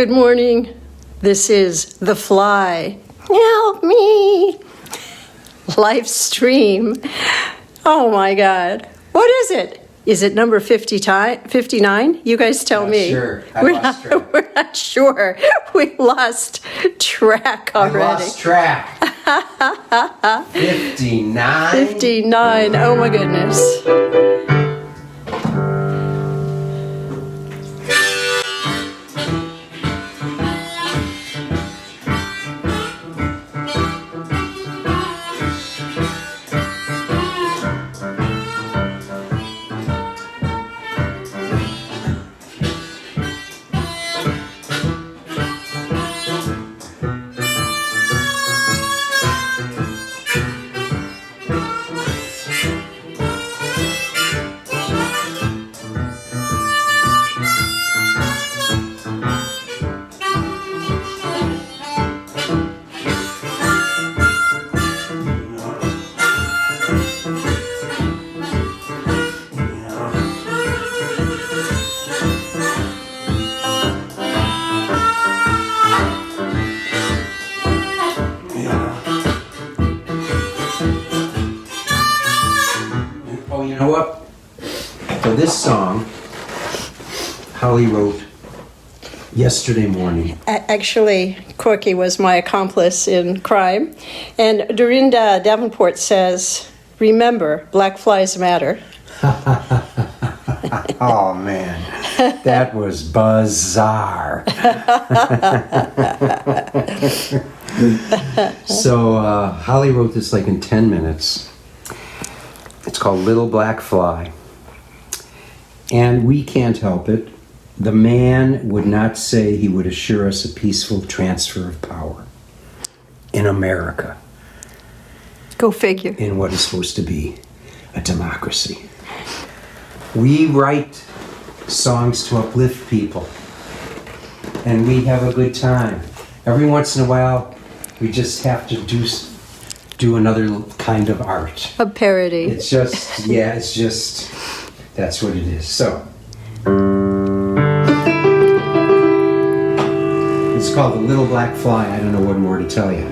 Good morning. This is The Fly. Help me. Live stream. Oh my God. What is it? Is it number 59? You guys tell me. Sure. We're not sure. We lost track already. I lost track. 59? 59. Oh my goodness. You know what? For this song, Holly wrote yesterday morning. Actually, Corky was my accomplice in crime. And Dorinda Davenport says, remember, black flies matter. Oh man, that was bizarre. So Holly wrote this like in 10 minutes. It's called Little Black Fly. And we can't help it. The man would not say he would assure us a peaceful transfer of power in America. Go figure. In what is supposed to be a democracy. We write songs to uplift people. And we have a good time. Every once in a while, we just have to do another kind of art. A parody. It's just, that's what it is. So, it's called The Little Black Fly. I don't know what more to tell you.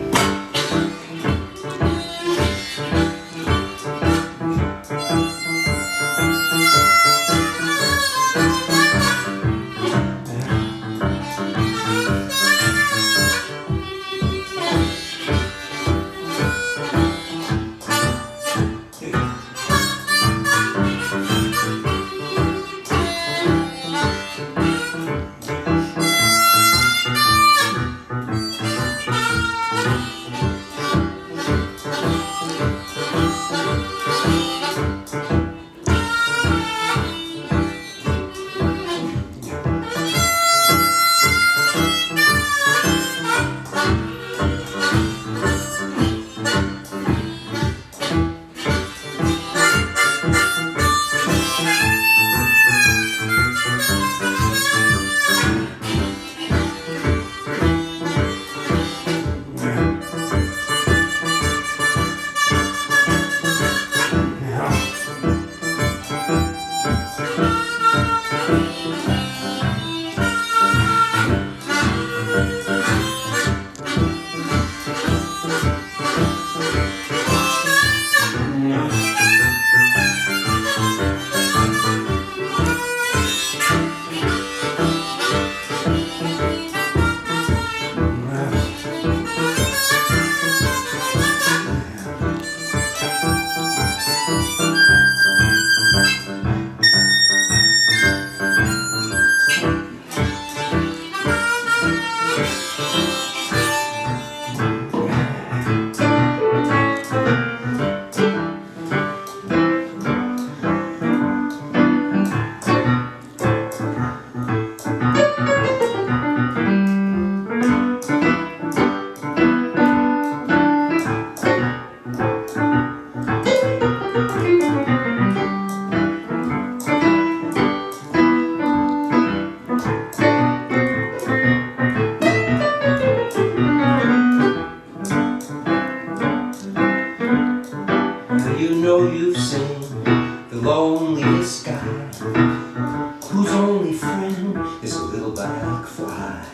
black fly.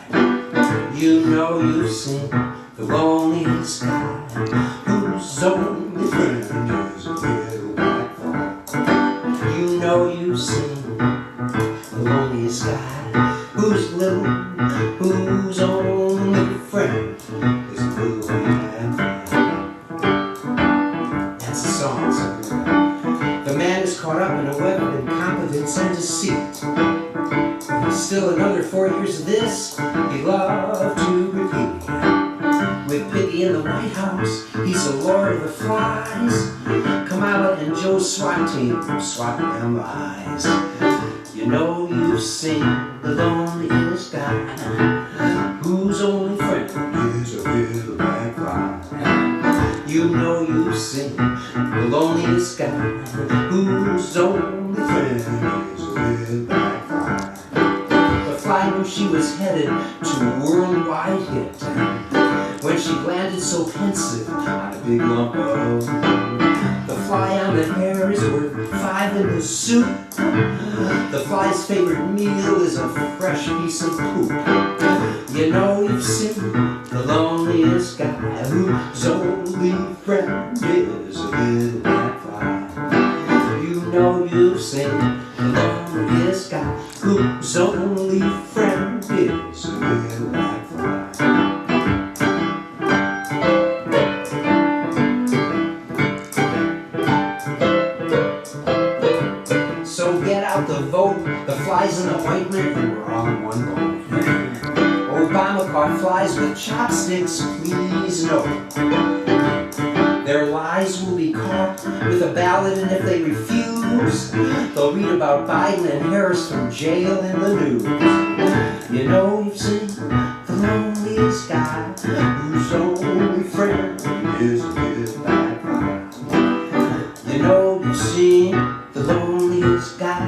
You know you've seen the loneliest guy whose only friend is a little black fly. You know you've seen the loneliest guy whose only friend is a little black fly. That's a song. The man is caught up in a web of incompetence and deceit. Still another 4 years of this he loved to repeat. With Piggy in the White House, he's the Lord of the Flies. Kamala and Joe's SWAT team swat them eyes. You know you've seen the loneliest guy whose only friend is a little black fly. You know you've seen the loneliest guy whose only friend is a little black fly. The fly knew she was headed to a worldwide hit when she landed so pensive on a big lump of. The fly on the hair is worth 5 in the soup. The fly's favorite meal is a fresh piece of poop. You know you've seen the loneliest guy whose only friend is a little black fly. You know you've seen the loneliest guy whose only friend is a little black fly. So get out the vote, the flies in the ointment, and we're on one boat. Obama caught flies with chopsticks, please no. Their lies will be caught with a ballot, and if they refuse, they'll read about Biden and Harris from jail in the news. You know you've seen the loneliest guy whose only friend is a little black fly. You know you've seen the loneliest guy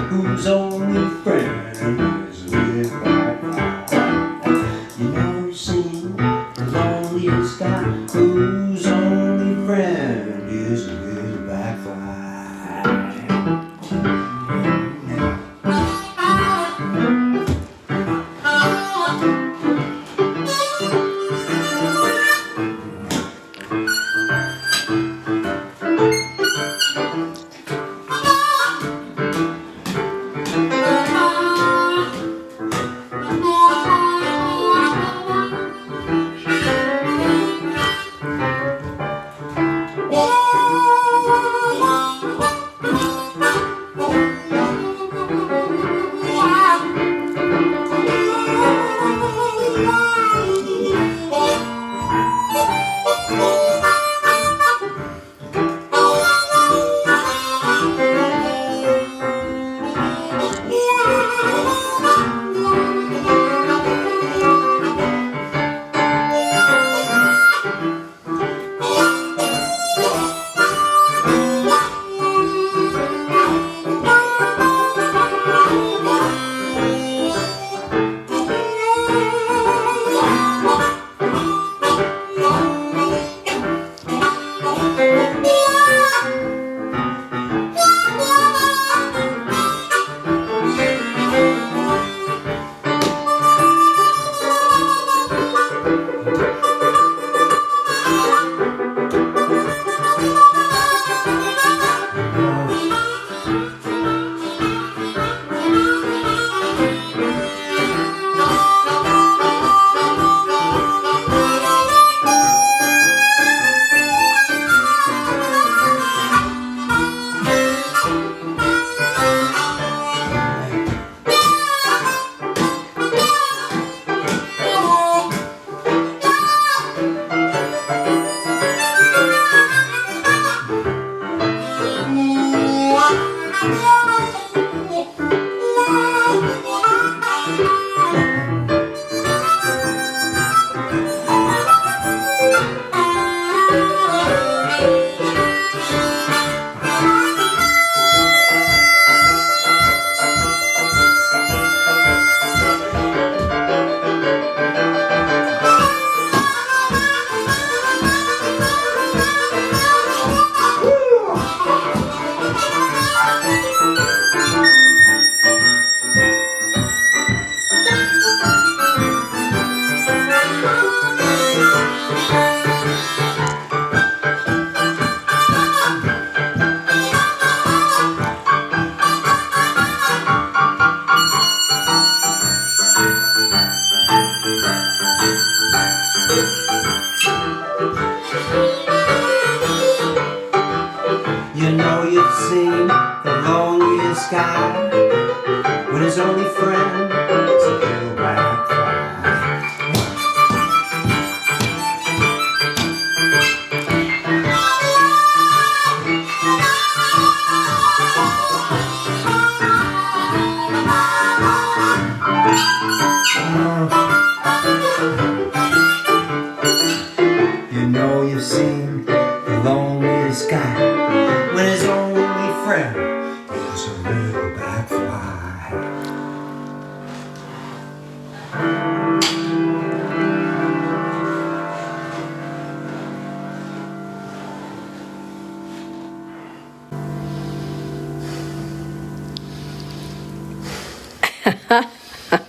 whose only friend is a little black fly. You know you've seen the loneliest guy whose only friend is a little black fly.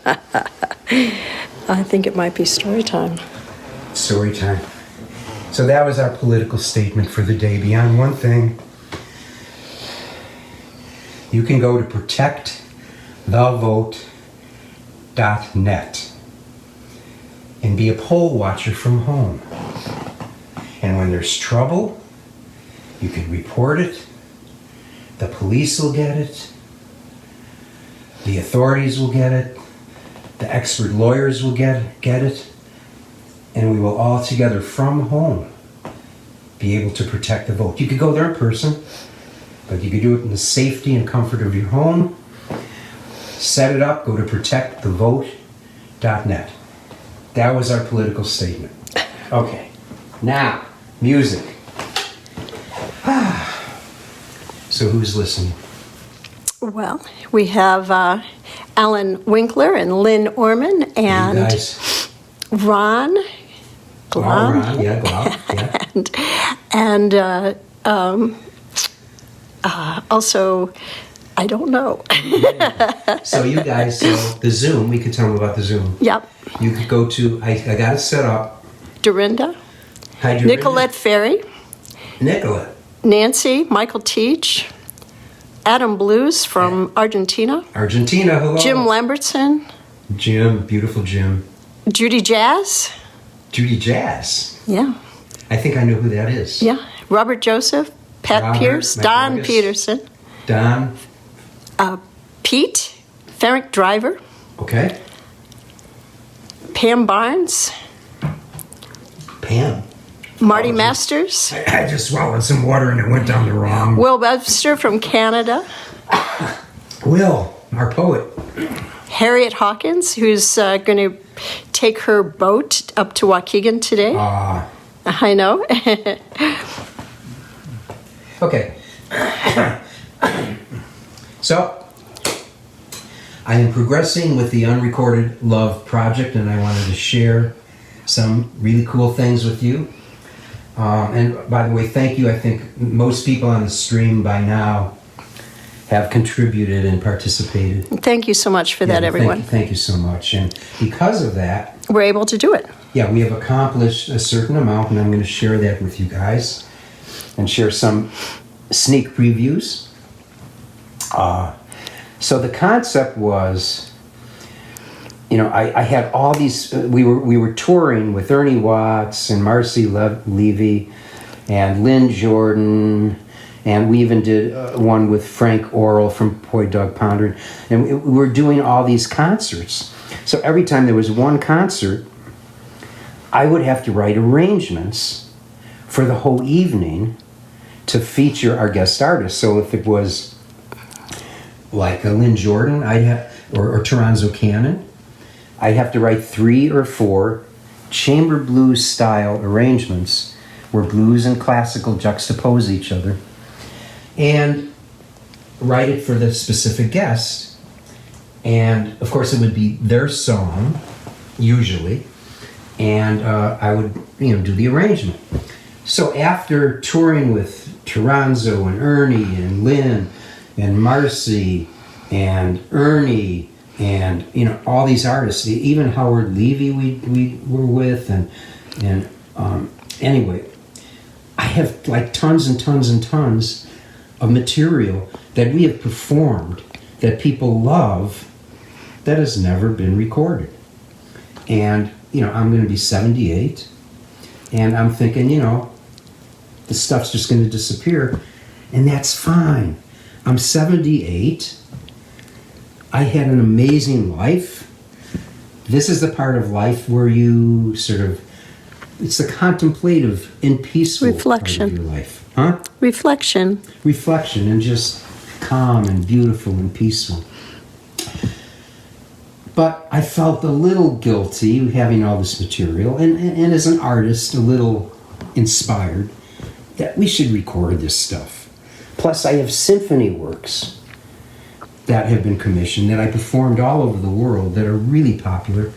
I think it might be story time. Story time. So that was our political statement for the day. Beyond one thing, you can go to protectthevote.net and be a poll watcher from home. And when there's trouble, you can report it. The police will get it. The authorities will get it. The expert lawyers will get it. And we will all together from home be able to protect the vote. You could go there in person, but you could do it in the safety and comfort of your home. Set it up, go to protectthevote.net. That was our political statement. Okay, now, music. So who's listening? Well, we have Alan Winkler and Lynn Orman and You guys. Ron. Oh, Ron, yeah, Glau, yeah. And also, I don't know. So you guys, so the Zoom, we could tell them about the Zoom. Yep. You could go to, I got it set up. Dorinda, Hi, Dorinda. Nicolette Ferry, Nicolette. Nancy, Michael Teach, Adam Blues from Argentina, Argentina, hello. Jim Lambertson, Jim, beautiful Jim. Judy Jazz, Judy Jazz. yeah, I think I know who that is. yeah, Robert Joseph, Pat Robert, Pierce, Mike Don Vargas. Peterson, Don, Pete, Ferrick Driver, okay. Pam Barnes, Pam. Marty Masters, I just swallowed some water and it went down the wrong. Will Webster from Canada, Will, our poet. Harriet Hawkins, who's going to take her boat up to Waukegan today. I know. Okay. So, I am progressing with the Unrecorded Love project, and I wanted to share some really cool things with you. And by the way, thank you. I think most people on the stream by now have contributed and participated. Thank you so much for that, Yeah, everyone. Thank you so much. And because of that, We're able to do it. yeah, we have accomplished a certain amount, and I'm going to share that with you guys and share some sneak previews. So the concept was, you know, I had all these. We were touring with Ernie Watts and Marcy Levy and Lynn Jordan, and we even did one with Frank Orrell from Boy Dog Pondering, and we were doing all these concerts. So every time there was one concert, I would have to write arrangements for the whole evening to feature our guest artists. So if it was like a Lynn Jordan, I'd have, or Toronzo Cannon, I'd have to write 3 or 4 chamber blues style arrangements where blues and classical juxtapose each other, and write it for the specific guest. And of course it would be their song, usually, and I would, you know, do the arrangement. So after touring with Toronzo and Ernie and Lynn and Marcy and Ernie and, you know, all these artists, even Howard Levy we were with, and anyway, I have like tons and tons and tons of material that we have performed that people love that has never been recorded. And, you know, I'm going to be 78, and I'm thinking, you know, the stuff's just going to disappear, and that's fine. I'm 78. I had an amazing life. This is the part of life where you sort of, it's the contemplative and peaceful Reflection. part of your life. Huh? Reflection. Reflection, and just calm and beautiful and peaceful. But I felt a little guilty having all this material, and as an artist, a little inspired that we should record this stuff. Plus, I have symphony works that have been commissioned that I performed all over the world that are really popular.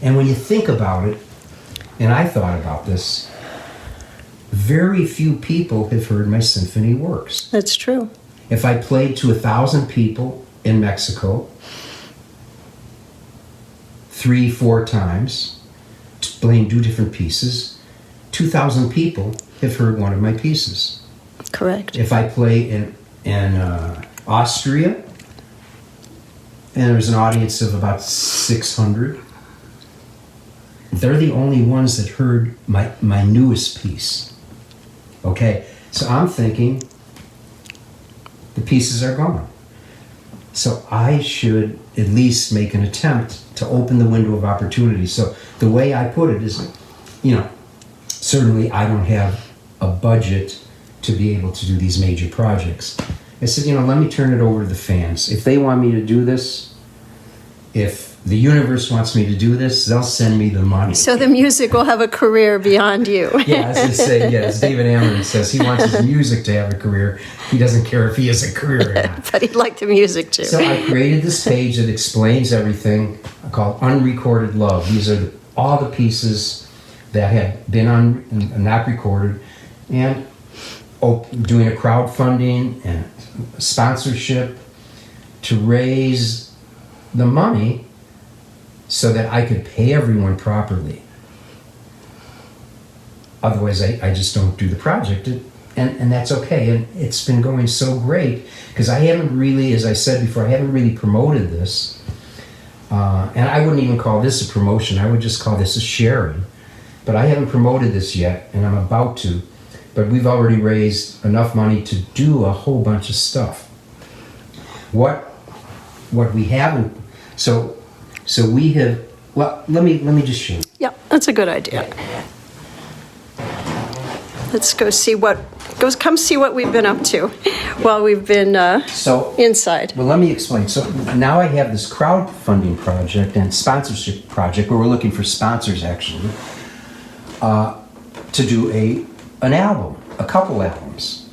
And when you think about it, and I thought about this, very few people have heard my symphony works. That's true. If I played to 1,000 people in Mexico, 3-4 times, playing 2 different pieces, 2,000 people have heard one of my pieces. Correct. If I play in Austria, and there's an audience of about 600, they're the only ones that heard my newest piece. Okay, so I'm thinking the pieces are gone. So I should at least make an attempt to open the window of opportunity. So the way I put it is, certainly I don't have a budget to be able to do these major projects. I said, let me turn it over to the fans. If they want me to do this, if the universe wants me to do this, they'll send me the money. So the music will have a career beyond you. Yeah, as they say, as David Ammon says, he wants his music to have a career. He doesn't care if he has a career or not. But he'd like the music too. So I created this page that explains everything called Unrecorded Love. These are all the pieces that have been not recorded, and doing a crowdfunding and sponsorship to raise the money so that I could pay everyone properly. Otherwise, I just don't do the project, and that's okay. And it's been going so great because I haven't really, as I said before, I haven't really promoted this. And I wouldn't even call this a promotion. I would just call this a sharing. But I haven't promoted this yet, and I'm about to. But we've already raised enough money to do a whole bunch of stuff. What we haven't, so we have. Well, let me just show you. Yeah, that's a good idea. Let's go see come see what we've been up to while we've been inside. Well, let me explain. So now I have this crowdfunding project and sponsorship project where we're looking for sponsors actually to do an album, a couple albums,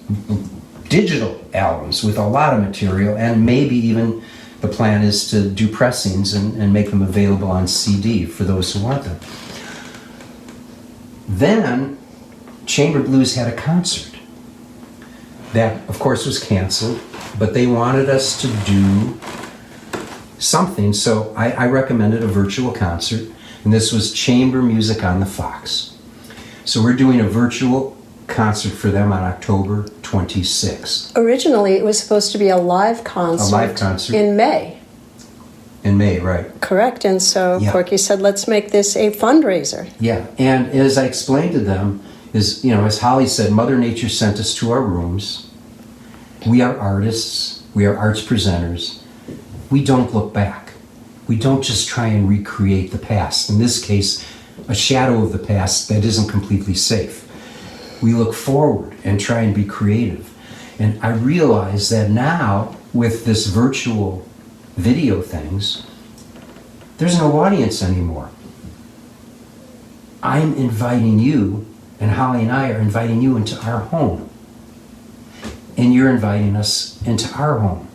digital albums with a lot of material, and maybe even the plan is to do pressings and make them available on CD for those who want them. Then Chamber Blues had a concert that, of course, was canceled, but they wanted us to do something, so I recommended a virtual concert, and this was chamber music on the Fox. So we're doing a virtual concert for them on October 26th. Originally, it was supposed to be a live concert. In May. In May, right. Correct, and so Corky said, let's make this a fundraiser. Yeah, and as I explained to them, as Holly said, Mother Nature sent us to our rooms. We are artists. We are arts presenters. We don't look back. We don't just try and recreate the past. In this case, a shadow of the past that isn't completely safe. We look forward and try and be creative. And I realize that now, with this virtual video things, there's no audience anymore. I'm inviting you, and Holly and I are inviting you into our home. And you're inviting us into our home.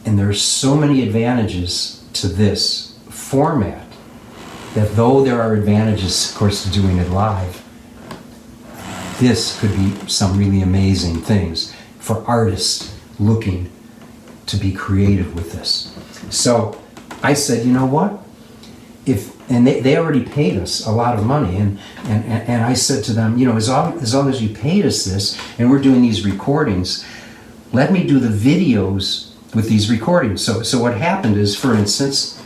And there's so many advantages to this format that though there are advantages, of course, to doing it live, this could be some really amazing things for artists looking to be creative with this. So I said, you know what? And they already paid us a lot of money, and I said to them, as long as you paid us this, and we're doing these recordings, let me do the videos with these recordings. So what happened is, for instance,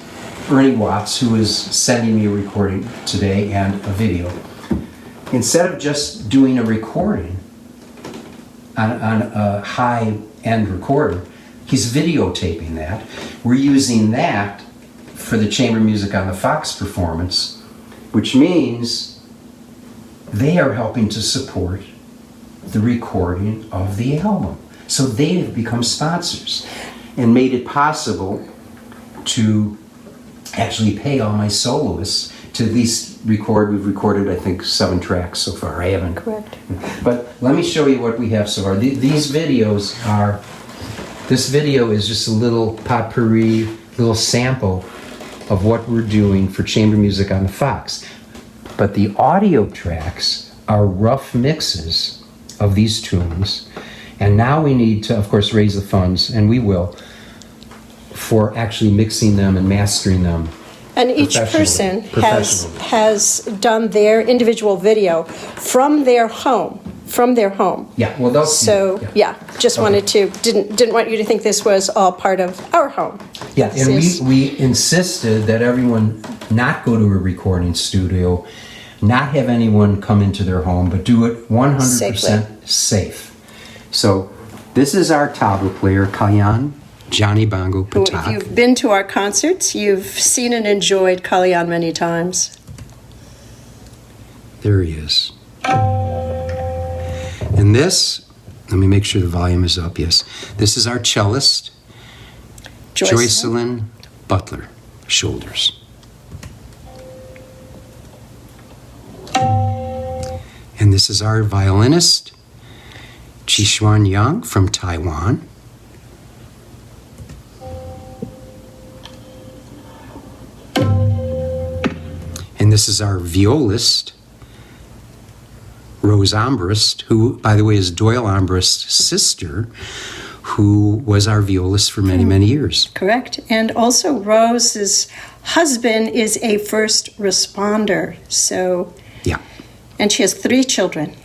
Ernie Watts, who is sending me a recording today and a video, instead of just doing a recording on a high-end recorder, he's videotaping that. We're using that for the chamber music on the Fox performance, which means they are helping to support the recording of the album. So they have become sponsors and made it possible to actually pay all my soloists to at least record. We've recorded, I think, 7 tracks so far. I haven't. Correct. But let me show you what we have so far. These videos are, this video is just a little potpourri, little sample of what we're doing for chamber music on the Fox. But the audio tracks are rough mixes of these tunes. And now we need to, of course, raise the funds, and we will, for actually mixing them and mastering them. And each person Professionally. has done their individual video from their home. Yeah, well, they'll see. So, just wanted to, didn't want you to think this was all part of our home. Yeah, This and is- we insisted that everyone not go to a recording studio, not have anyone come into their home, but do it 100% safe. So this is our tabla player, Kalyan Johnny Bongo Who, if Patak. you've been to our concerts, you've seen and enjoyed Kalyan many times. There he is. And this, let me make sure the volume is up, yes. This is our cellist, Joycelyn Butler, shoulders. And this is our violinist, Qixuan Yang from Taiwan. And this is our violist, Rose Ambrist, who, by the way, is Doyle Ambrist's sister, who was our violist for many, many years. Correct. And also Rose's husband is a first responder. So, Yeah. and she has 3 children.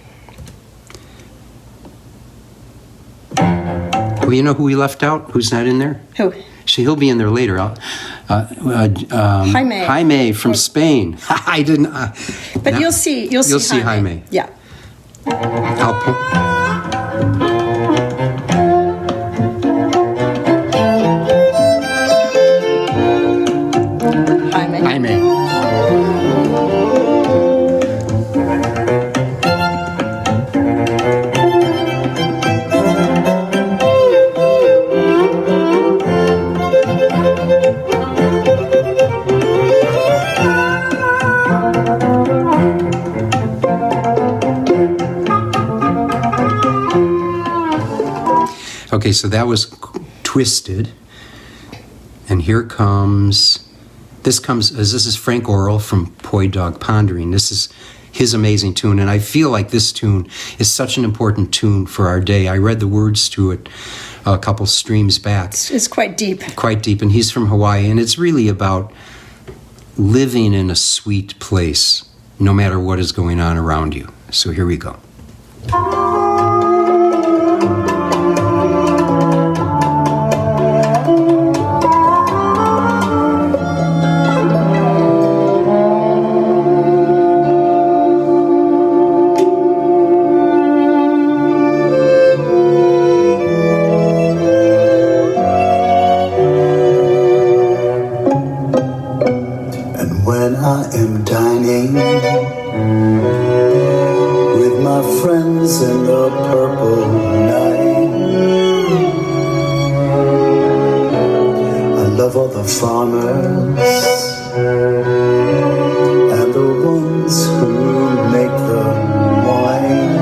Well, you know who we left out? Who's not in there? Who? He'll be in there later. Jaime from Spain. I didn't. But no. you'll see Jaime. Yeah. I'll Jaime. Okay, so that was Twisted. And here comes, this is Frank Orrell from Poi Dog Pondering. This is his amazing tune, and I feel like this tune is such an important tune for our day. I read the words to it a couple streams back. It's quite deep. Quite deep, and he's from Hawaii, and it's really about living in a sweet place, no matter what is going on around you. So here we go. When I am dining with my friends in the purple night, I love all the farmers and the ones who make the wine.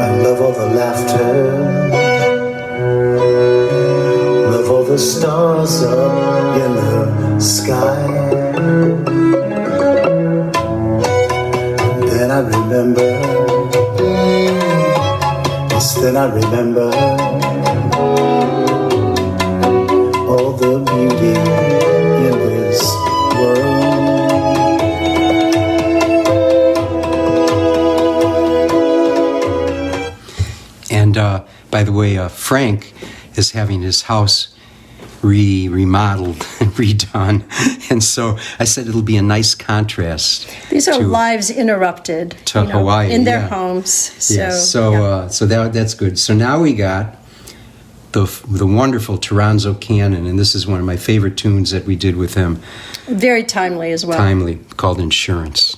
I love all the laughter, love all the stars up in the sky. Then I remember, yes, then I remember all the beauty in this world. And by the way, Frank is having his house remodeled and redone, and so I said it'll be a nice contrast. These are to lives interrupted to Hawaii, in their yeah. homes. So, Yes, so that's good. So now we got the wonderful Toronzo Cannon, and this is one of my favorite tunes that we did with him. very timely as well. Timely, called Insurance.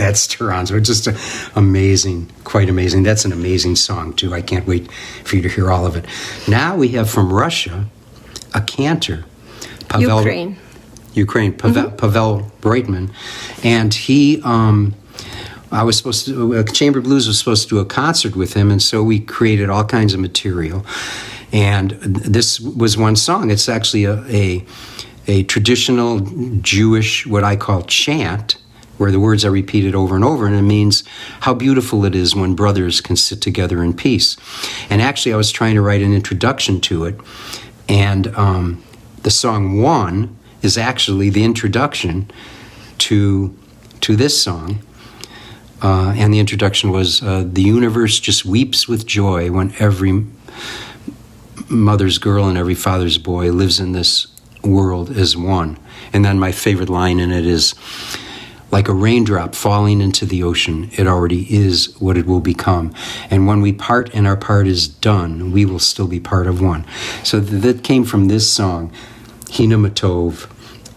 That's Toronto. It's just amazing, quite amazing. That's an amazing song, too. I can't wait for you to hear all of it. Now we have from Russia a cantor, Ukraine, Pavel Breitman. And he, Chamber Blues was supposed to do a concert with him, and so we created all kinds of material. And this was one song. It's actually a traditional Jewish, what I call chant, where the words are repeated over and over, and it means how beautiful it is when brothers can sit together in peace. And actually, I was trying to write an introduction to it, and the song One is actually the introduction to this song. And the introduction was, the universe just weeps with joy when every mother's girl and every father's boy lives in this world as one. And then my favorite line in it is, like a raindrop falling into the ocean, it already is what it will become. And when we part and our part is done, we will still be part of one. So that came from this song, Hina Matov.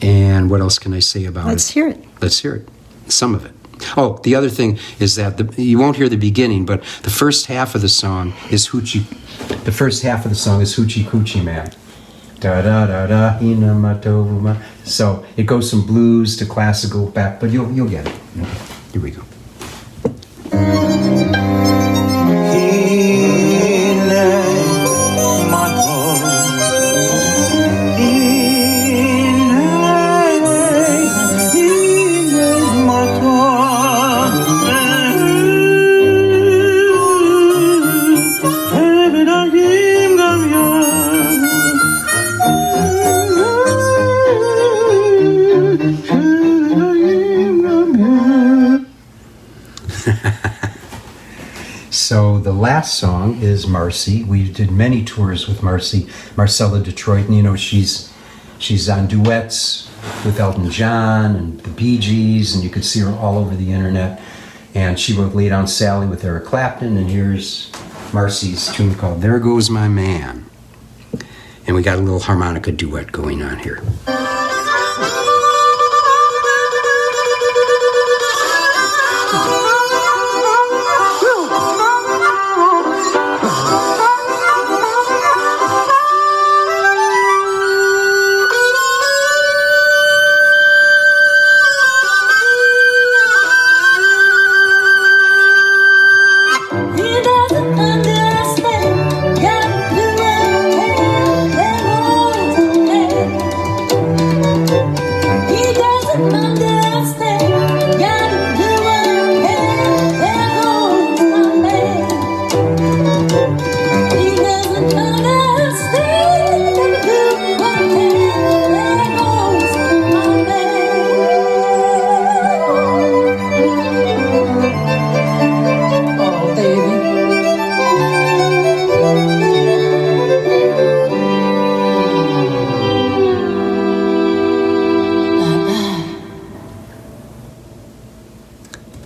And what else can I say about it? Let's hear it. Let's hear it. Some of it. Oh, the other thing is that you won't hear the beginning, but the first half of the song is Hoochie. The first half of the song is Hoochie Coochie Man. Da da da da, Hina Matov. So it goes from blues to classical back, but you'll get it. Here we go. So the last song is Marcy. We did many tours with Marcella Detroit, and she's on duets with Elton John and the Bee Gees, and you could see her all over the internet. And she wrote Lay Down Sally with Eric Clapton, and here's Marcy's tune called There Goes My Man. And we got a little harmonica duet going on here.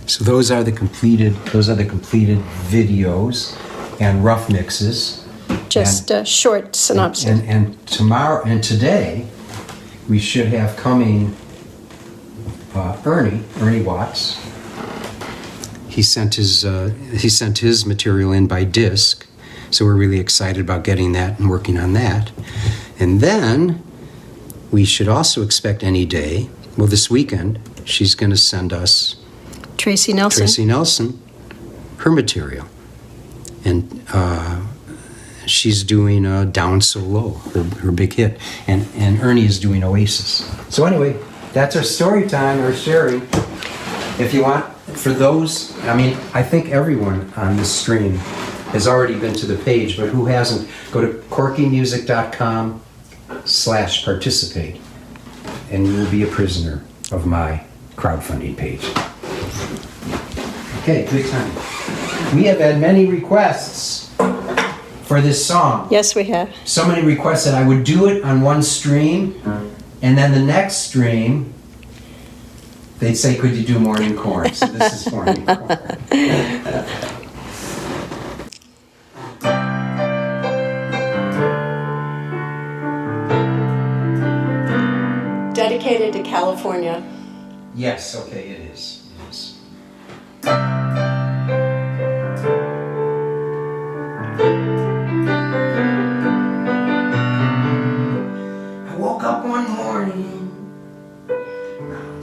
So those are the completed videos and rough mixes. Just a short synopsis. And tomorrow and today, we should have coming Ernie Watts. He sent his material in by disc, so we're really excited about getting that and working on that. And then we should also expect any day. Well, this weekend she's going to send us Tracy Nelson, her material, and she's doing Down So Low, her big hit, and Ernie is doing Oasis. So anyway, that's our story time, our sharing. If you want, for those, I think everyone on this stream has already been to the page, but who hasn't, go to corkymusic.com/participate, and you will be a prisoner of my crowdfunding page. Okay, good time. We have had many requests for this song. Yes, we have. So many requests that I would do it on one stream, and then the next stream, they'd say, could you do Morning Corn? So this is Morning Corn. Dedicated to California. Yes, okay, it is.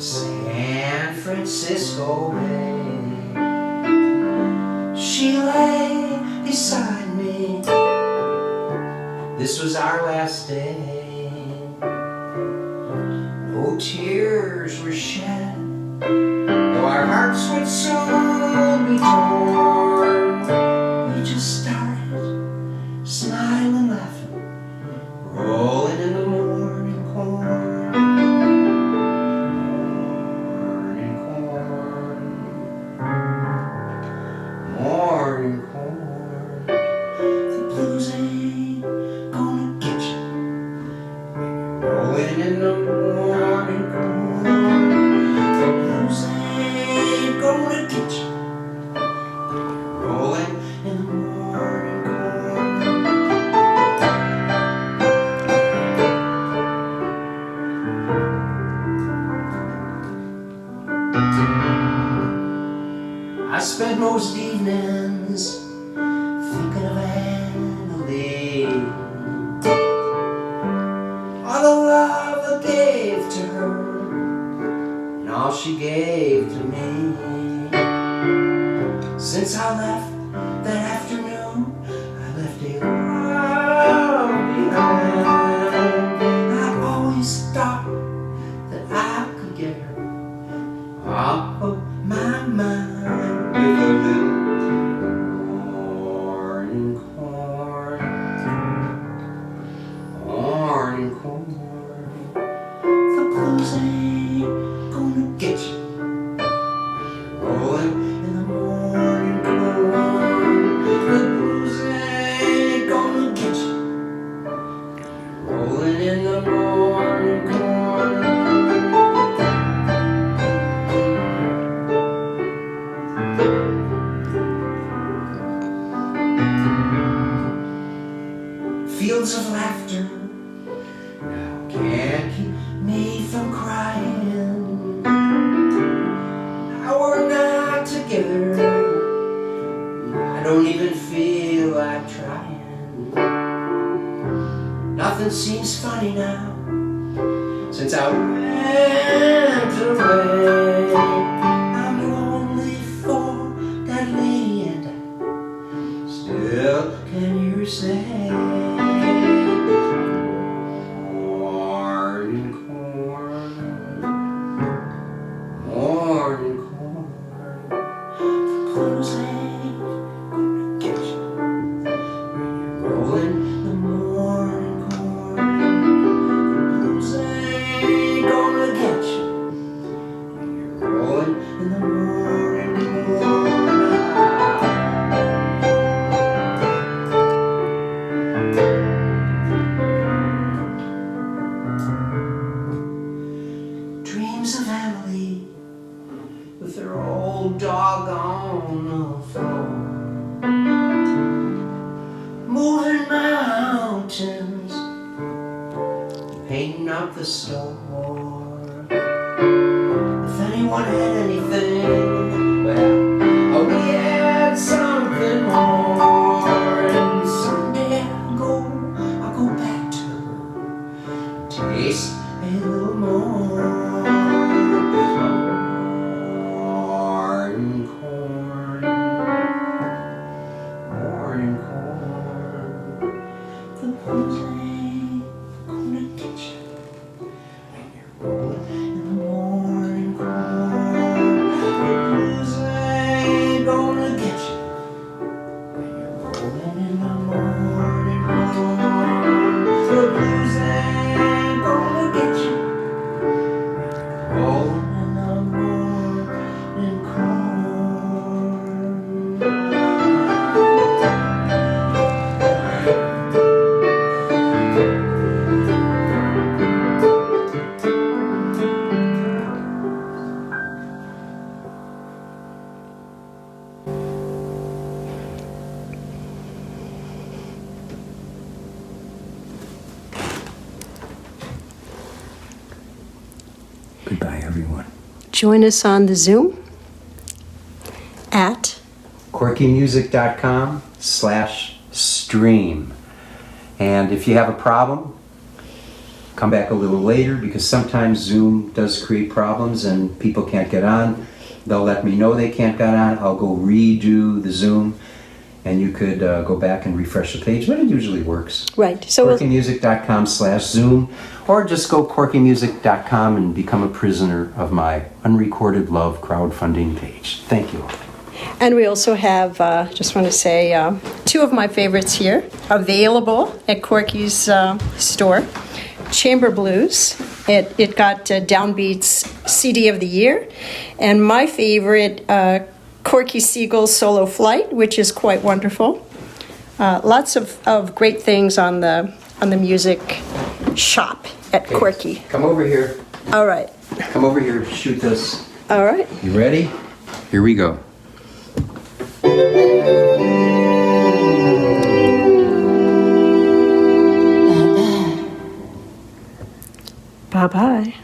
San Francisco Bay. She lay beside me. This was our last day. No tears were shed, though our hearts would soon be torn. We just started smiling, laughing, rolling in the morning corn. Morning corn. Morning corn. The blues ain't gonna get you. Rolling in the morning corn. The blues ain't gonna get you. Rolling in the morning corn. I spent most evenings thinking of Emily, all the love I gave to her and all she gave to me. Since I left that afternoon, I left a love behind. I always thought that I could get her off of my mind with a little morning corn. Morning corn. The blues ain't gonna get you. Rolling in the morning corn. The blues ain't gonna get you. Rolling in the morning corn. Fields of laughter now can't keep me from crying. Now we're not together. I don't even feel like trying. Nothing seems funny now since I went away. I'm lonely for that lady and I still can hear her say morning corn. Morning corn. The blues ain't gonna get you. Rolling the morning corn. The blues ain't gonna get you. Rolling in the morning corn. Dreams of Emily with her old dog on the floor, moving mountains, painting up the store. If anyone had anything, well, oh, we had something more. And someday I'll go back to her, taste a little more. Morning corn. Morning corn. The blues ain't gonna get you when you're rolling in the morning corn. The blues ain't gonna get you when you're rolling in the morning corn. The blues ain't gonna get you when you're rolling in the morning corn. Goodbye, everyone. Join us on the Zoom at QuirkyMusic.com/stream. And if you have a problem, come back a little later because sometimes Zoom does create problems and people can't get on. They'll let me know they can't get on. I'll go redo the Zoom, and you could go back and refresh the page, but it usually works. Right. So CorkyMusic.com/Zoom, or just go CorkyMusic.com and become a prisoner of my Unrecorded Love crowdfunding page. Thank you. And we also have, just want to say, two of my favorites here available at Corky's store. Chamber Blues. It got Downbeat's CD of the Year. And my favorite, Corky Siegel Solo Flight, which is quite wonderful. Lots of great things on the music shop at Corky. Come over here. All right. Come over here. Shoot this. All right. You ready? Here we go. Bye-bye.